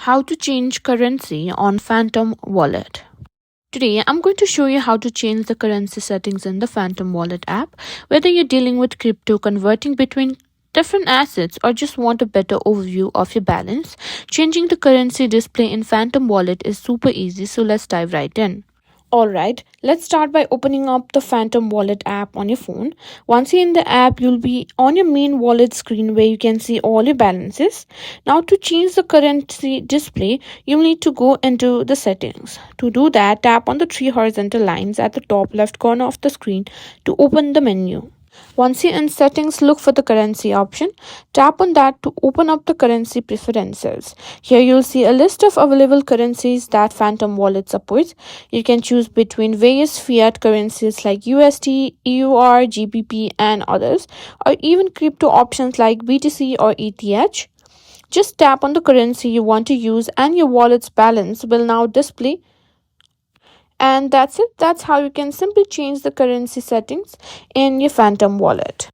how to change currency on Phantom Wallet. Today, I'm going to show you how to change the currency settings in the Phantom Wallet app. Whether you're dealing with crypto, converting between different assets, or just want a better overview of your balance, changing the currency display in Phantom Wallet is super easy, so let's dive right in. Alright, let's start by opening up the Phantom Wallet app on your phone. Once you're in the app, you'll be on your main wallet screen where you can see all your balances. Now, to change the currency display, you'll need to go into the settings. To do that, tap on the three horizontal lines at the top left corner of the screen to open the menu. Once you're in settings, look for the currency option. Tap on that to open up the currency preferences. Here you'll see a list of available currencies that Phantom Wallet supports. You can choose between various fiat currencies like USD, EUR, GBP, and others, or even crypto options like BTC or ETH. Just tap on the currency you want to use and your wallet's balance will now display. And that's it. That's how you can simply change the currency settings in your Phantom Wallet.